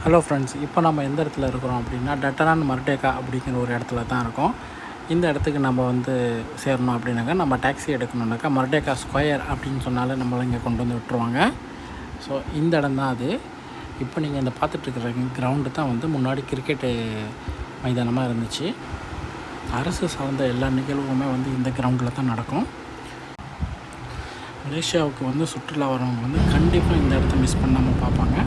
Hello friends, இப்போ நம்ம எந்த இடத்துல இருக்கிறோம் அப்படின்னா டட்டரான் மர்டேக்கா அப்படிங்கிற ஒரு இடத்துல தான் இருக்கோம். இந்த இடத்துக்கு நம்ம சேரணும் அப்படின்னாக்கா நம்ம டாக்ஸி எடுக்கணுன்னாக்கா மர்டேக்கா ஸ்கொயர் அப்படின்னு சொன்னாலே நம்மளை இங்கே கொண்டு வந்து விட்டுருவாங்க. ஸோ இந்த இடம் தான் அது. இப்போ நீங்கள் இந்த பார்த்துட்ருக்கிற கிரவுண்டு தான் முன்னாடி கிரிக்கெட்டு மைதானமாக இருந்துச்சு. அரசு சார்ந்த எல்லா நிகழ்வுமே இந்த கிரவுண்டில் தான் நடக்கும். மலேசியாவுக்கு சுற்றுலா வரவங்க கண்டிப்பாக இந்த இடத்த மிஸ் பண்ணாமல் பார்ப்பாங்க.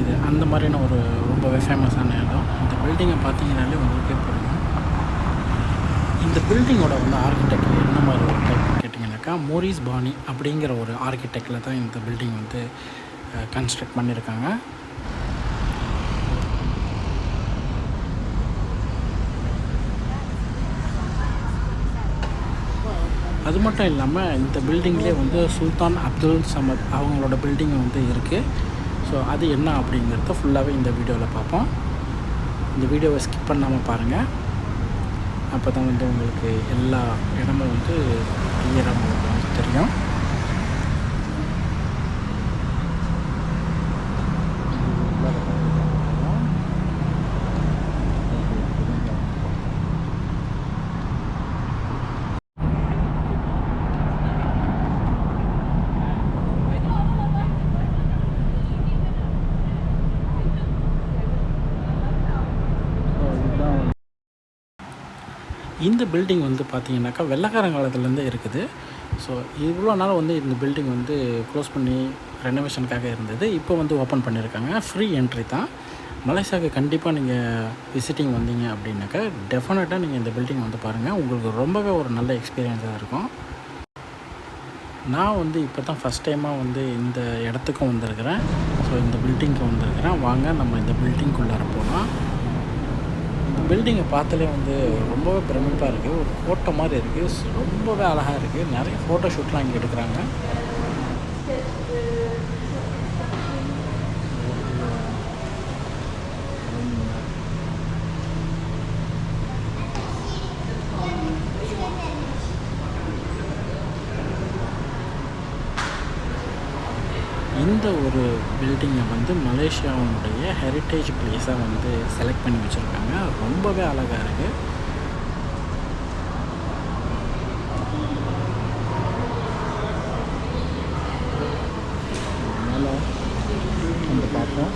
இது அந்த மாதிரியான ஒரு ரொம்பவே ஃபேமஸான இடம். இந்த பில்டிங்கை பார்த்தீங்கன்னாலே உங்களுக்கே புரியும். இந்த பில்டிங்கோட ஆர்கிடெக்ட் என்ன மாதிரி ஒரு டைப் கேட்டிங்கனாக்கா மோரிஸ் பானி அப்படிங்கிற ஒரு ஆர்கிடெக்டில் தான் இந்த பில்டிங் கன்ஸ்ட்ரக்ட் பண்ணியிருக்காங்க. அது மட்டும் இல்லாமல் இந்த பில்டிங்லேயே சுல்தான் அப்துல் சமத் அவங்களோட பில்டிங் இருக்குது. ஸோ அது என்ன அப்படிங்கிறத ஃபுல்லாகவே இந்த வீடியோவில் பார்ப்போம். இந்த வீடியோவை ஸ்கிப் பண்ணாமல் பாருங்கள். அப்போ தான் உங்களுக்கு எல்லா இடமும் கிளியராக உங்களுக்கு தெரியும். இந்த பில்டிங் பார்த்தீங்கன்னாக்கா வெள்ளைக்காரங்காலத்துலேருந்தே இருக்குது. ஸோ இவ்வளோ நாள் இந்த பில்டிங் க்ளோஸ் பண்ணி ரெனோவேஷனுக்காக இருந்தது. இப்போ ஓப்பன் பண்ணியிருக்காங்க. ஃப்ரீ என்ட்ரி தான். மலேசியாவுக்கு கண்டிப்பாக நீங்கள் விசிட்டிங் வந்தீங்க அப்படின்னாக்கா டெஃபினட்டாக நீங்கள் இந்த பில்டிங் பாருங்கள். உங்களுக்கு ரொம்பவே ஒரு நல்ல எக்ஸ்பீரியன்ஸாக இருக்கும். நான் இப்போ தான் ஃபஸ்ட் டைமாக இந்த இடத்துக்கும் வந்திருக்கிறேன். ஸோ இந்த பில்டிங்க்கு வந்திருக்கிறேன். வாங்க நம்ம இந்த பில்டிங்குள்ளார போகலாம். பில்டிங்கை பார்த்தாலே ரொம்பவே பிரமிப்பாக இருக்குது. ஒரு கோட்டை மாதிரி இருக்குது. ரொம்பவே அழகாக இருக்குது. நிறைய ஃபோட்டோ ஷூட்லாம் இங்கே எடுக்கிறாங்க. இந்த ஒரு பில்டிங்கை மலேசியாவுடைய ஹெரிட்டேஜ் பிளேஸாக செலக்ட் பண்ணி வச்சுருக்காங்க. ரொம்பவே அழகாக இருக்குது. அதனால் பார்ப்போம்.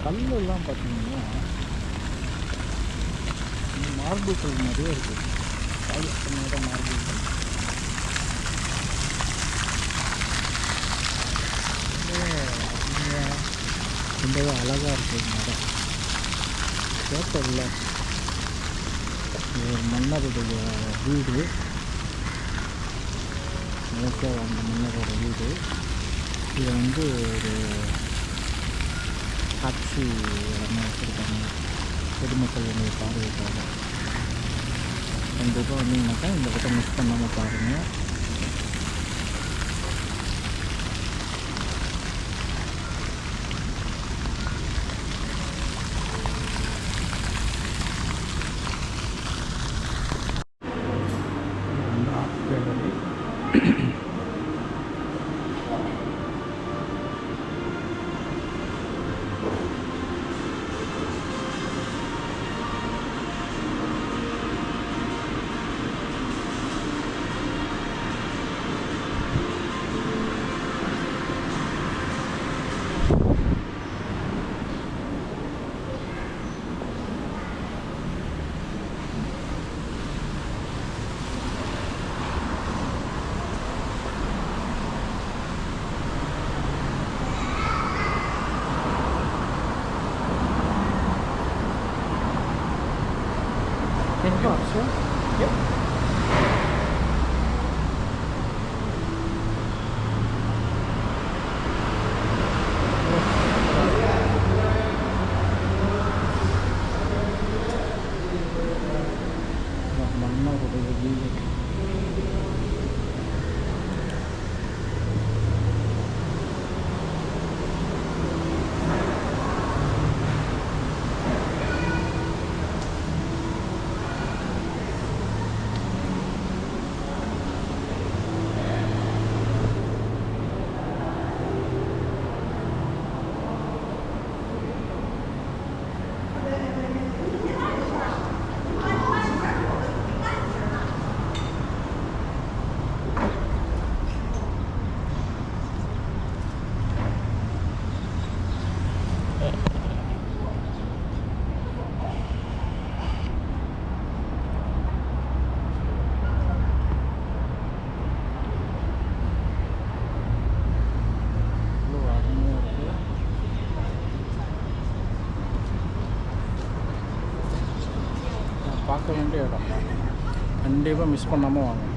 கல்லெல்லாம் பார்த்தீங்கன்னா மார்பிள்கள் நிறைய இருக்குது. பாலிஷ் பண்ணாத மார்பிள்கள் ரொம்பவே அழகாக இருக்குது. மரம் பேப்பரில் ஒரு மன்னருடைய வீடு, மலேசியா வாழ்ந்த மன்னரோட வீடு. இது ஒரு காட்சி இடமாக வச்சுருக்காங்க பொதுமக்கள் பார்வைக்காக. கண்டிப்பாக வந்தீங்கன்னாக்கா இந்த இடத்த மிஸ் பண்ணாமல் பாருங்கள். பார்க்க வேண்டிய இடம், கண்டிப்பாக மிஸ் பண்ணாமல் வாங்க.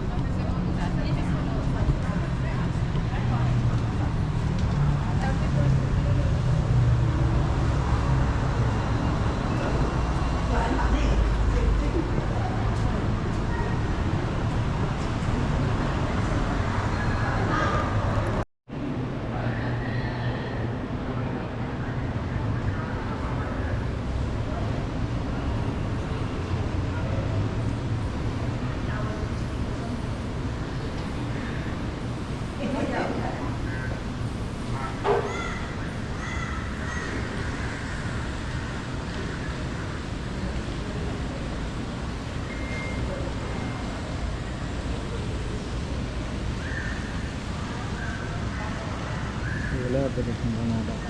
விளையாட்டு இடம்.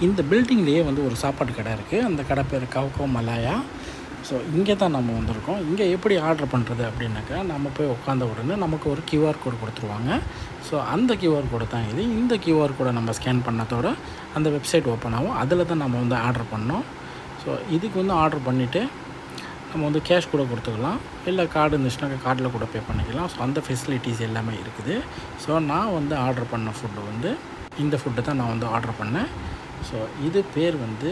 இந்த பில்டிங்லேயே வந்து ஒரு சாப்பாடு கடை இருக்குது. அந்த கடை பேர் கவுகோ மலாயா. ஸோ இங்கே தான் நம்ம வந்திருக்கோம். இங்கே எப்படி ஆர்டர் பண்ணுறது அப்படின்னாக்கா, நம்ம போய் உட்காந்த உடனே நமக்கு ஒரு கியூஆர் கோடு கொடுத்துருவாங்க. ஸோ அந்த கியூஆர் கோடு தான் இது. இந்த கியூஆர் கோடை நம்ம ஸ்கேன் பண்ணதோட அந்த வெப்சைட் ஓப்பன் ஆகும். அதில் தான் நம்ம வந்து ஆர்டர் பண்ணோம். ஸோ இதுக்கு வந்து ஆர்டர் பண்ணிவிட்டு நம்ம வந்து கேஷ் கூட கொடுத்துக்கலாம், இல்லை கார்டு இருந்துச்சுனாக்கா கார்டில் கூட பே பண்ணிக்கலாம். ஸோ அந்த ஃபெசிலிட்டிஸ் எல்லாமே இருக்குது. ஸோ நான் வந்து ஆர்டர் பண்ண ஃபுட்டு வந்து இந்த ஃபுட்டு தான் நான் வந்து ஆர்டர் பண்ணேன். ஸோ இது பேர் வந்து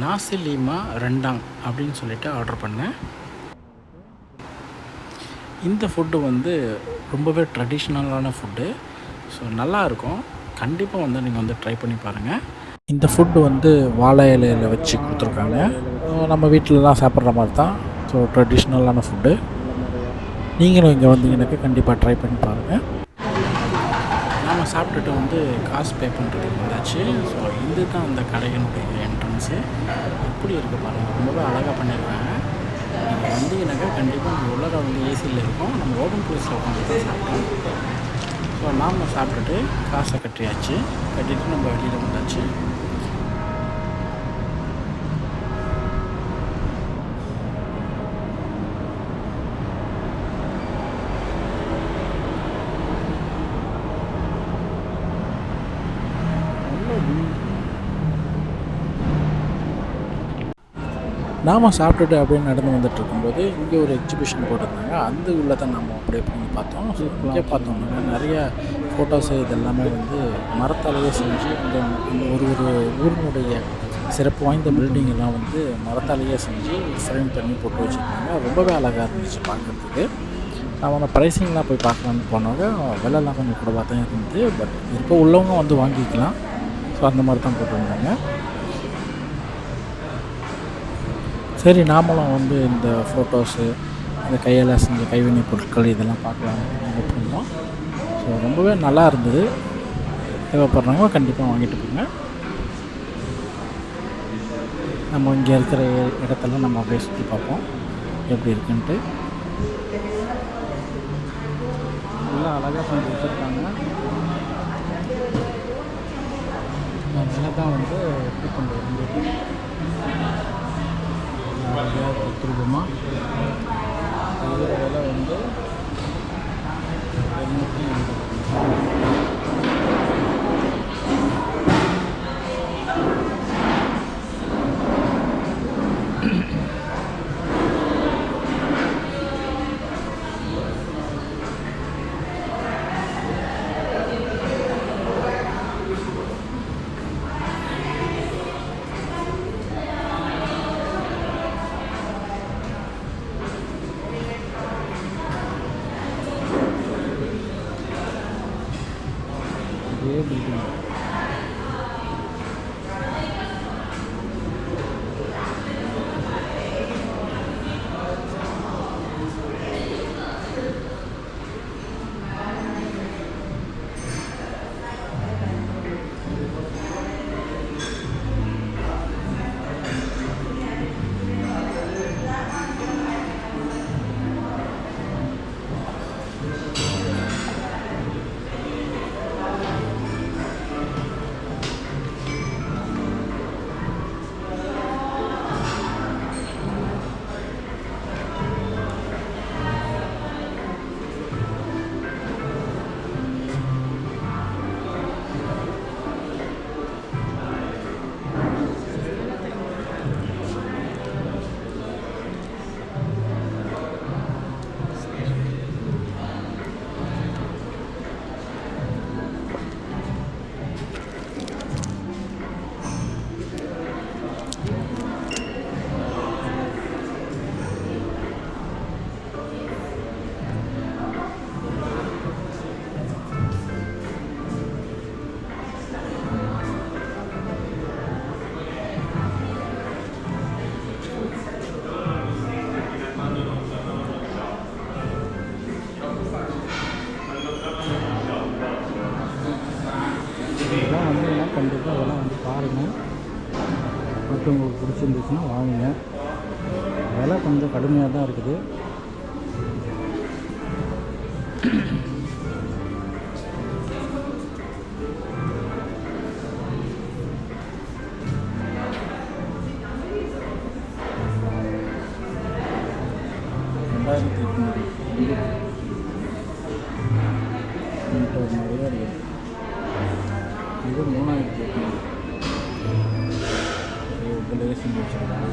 நாசி லீமா ரெண்டாங் அப்படின்னு சொல்லிட்டு ஆர்டர் பண்ணேன். இந்த ஃபுட்டு வந்து ரொம்பவே ட்ரெடிஷ்னலான ஃபுட்டு. ஸோ நல்லாயிருக்கும். கண்டிப்பாக வந்து நீங்கள் வந்து ட்ரை பண்ணி பாருங்கள். இந்த ஃபுட்டு வந்து வாழை இலையில் வச்சு கொடுத்துருக்காங்க. நம்ம வீட்டிலலாம் சாப்பிட்ற மாதிரி தான். ஸோ ட்ரெடிஷ்னலான ஃபுட்டு. நீங்களும் இங்கே வந்தீங்கன்னாக்கா கண்டிப்பாக ட்ரை பண்ணி பாருங்கள். நம்ம சாப்பிட்டுட்டு வந்து காசு பே பண்ணுறதுக்கு வந்தாச்சு. ஸோ இது தான் அந்த கடையினுடைய என்ட்ரன்ஸு. எப்படி இருக்குது பாருங்கள், ரொம்பவே அழகாக பண்ணியிருக்காங்க. நீங்கள் வந்தீங்கன்னாக்கா கண்டிப்பாக நம்ம உள்ளார வந்து ஏசியில் இருக்கும். நம்ம ஓப்பன் ப்ளேஸில் உட்காந்து தான் சாப்பிட்டோம். ஸோ நாம் சாப்பிட்டுட்டு காசை கட்டியாச்சு. கட்டிட்டு நம்ம வெளியில் வந்தாச்சு. நாம் சாப்பிட்டுட்டு அப்படியே நடந்து வந்துட்டு இருக்கும்போது இங்கே ஒரு எக்ஸிபிஷன் போட்டிருந்தாங்க. அந்த உள்ளே தான் நம்ம அப்படியே பண்ணி பார்த்தோம். ஸோ இங்கே பார்த்தோம்னா நிறைய ஃபோட்டோஸு இதெல்லாமே வந்து மரத்தாலேயே செஞ்சு இந்த ஒரு ஊரினுடைய சிறப்பு வாய்ந்த பில்டிங் எல்லாம் வந்து மரத்தாலேயே செஞ்சு ஃப்ரேம் பண்ணி போட்டு வச்சுருந்தாங்க. ரொம்பவே அழகாக இருந்துச்சு பார்க்குறதுக்கு. நான் அந்த ப்ரைஸிங்லாம் போய் பார்க்கலான்னு போனாங்க. விலைலாம் கொஞ்சம் கூடவாக தான் இருந்தது. பட் இப்போ உள்ளவங்க வந்து வாங்கிக்கலாம். ஸோ அந்த மாதிரி தான் போட்டிருந்தாங்க. சரி, நாமளும் வந்து இந்த ஃபோட்டோஸு, இந்த கையால் செஞ்ச கைவினை பொருட்கள் இதெல்லாம் பார்க்கலாம் அப்படின்னோம். ஸோ ரொம்பவே நல்லா இருந்தது. தேவைப்படுறவங்க கண்டிப்பாக வாங்கிட்டு போங்க. நம்ம இங்கே இருக்கிற இடத்தெல்லாம் நம்ம அப்படியே சுற்றி பார்ப்போம் எப்படி இருக்குன்ட்டு. எல்லாம் அழகாக செஞ்சு வச்சுருக்காங்க. விலை தான் வந்து இது பண்ணுறது ரூபமாக. இதோட விலை வந்து 280. இதே பில்டிங். கண்டிப்பாக அதெல்லாம் வந்து பாருங்கள். மற்றும் உங்களுக்கு பிடிச்சிருந்துச்சுன்னா வாங்குங்க. விலை கொஞ்சம் கடுமையாக தான் இருக்குது. நிறையா இருக்குது. இது 3800 இதிலேயே செஞ்சு வச்சுருக்காங்க.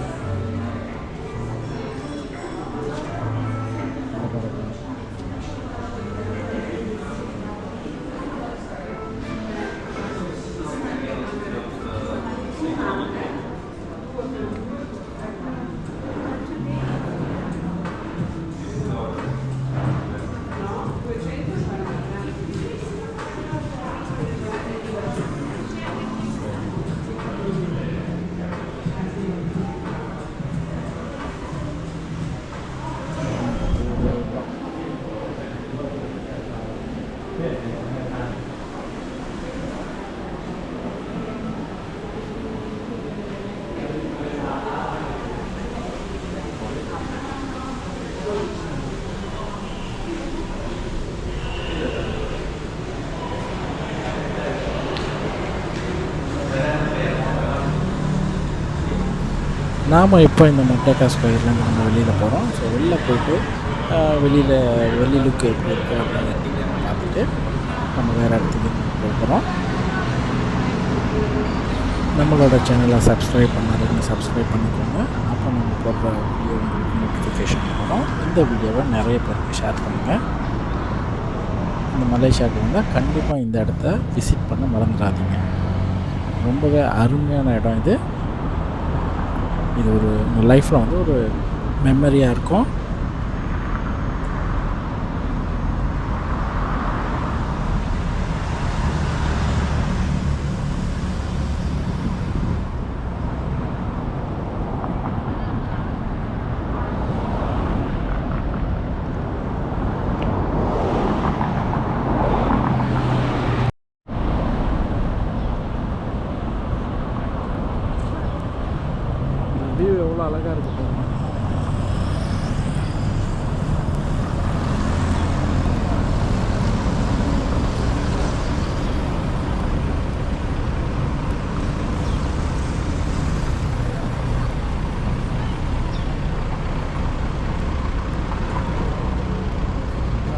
நாம் இப்போ இந்த மர்டேக்கா ஸ்கொயர்லேருந்து நம்ம வெளியில் போகிறோம். ஸோ வெளில போய்ட்டு வெளி லுக்கு எப்படி இருக்குது அப்படின்னு பார்த்துட்டு நம்ம வேறு இடத்துக்கு போகிறோம். நம்மளோட சேனலை சப்ஸ்கிரைப் பண்ணாதவங்க சப்ஸ்கிரைப் பண்ணிக்கோங்க. அப்போ நம்ம போடுற வீடியோ உங்களுக்கு நோட்டிஃபிகேஷன் வரும். இந்த வீடியோவை நிறைய பேருக்கு ஷேர் பண்ணுங்கள். இந்த மலேசியாவுக்கு வந்தால் கண்டிப்பாக இந்த இடத்த விசிட் பண்ண மறந்துடாதீங்க. ரொம்பவே அருமையான இடம் இது. இது ஒரு லைஃப்பில் வந்து ஒரு மெமரியாக இருக்கும். வியூ எவ்வளோ அழகாக இருக்குது பாருங்க.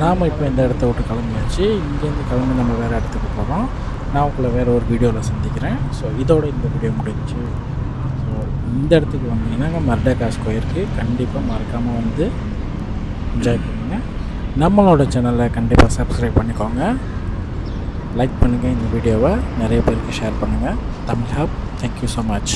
நாம் இப்போ இந்த இடத்த விட்டு கிளம்பியாச்சு. இங்கேருந்து கிளம்பி நம்ம வேறு இடத்துக்கு போகிறோம். நான் உங்களை வேறு ஒரு வீடியோவில் சந்திக்கிறேன். ஸோ இதோட இந்த வீடியோ முடிஞ்சு. ஸோ இந்த இடத்துக்கு வந்தீங்கன்னா மர்டேக்கா ஸ்கொயருக்கு கண்டிப்பாக மறக்காமல் வந்து என்ஜாய் பண்ணுங்கள். நம்மளோட சேனலை கண்டிப்பாக சப்ஸ்கிரைப் பண்ணிக்கோங்க. லைக் பண்ணுங்கள். இந்த வீடியோவை நிறைய பேருக்கு ஷேர் பண்ணுங்கள். Tamil hub. Thank you so much.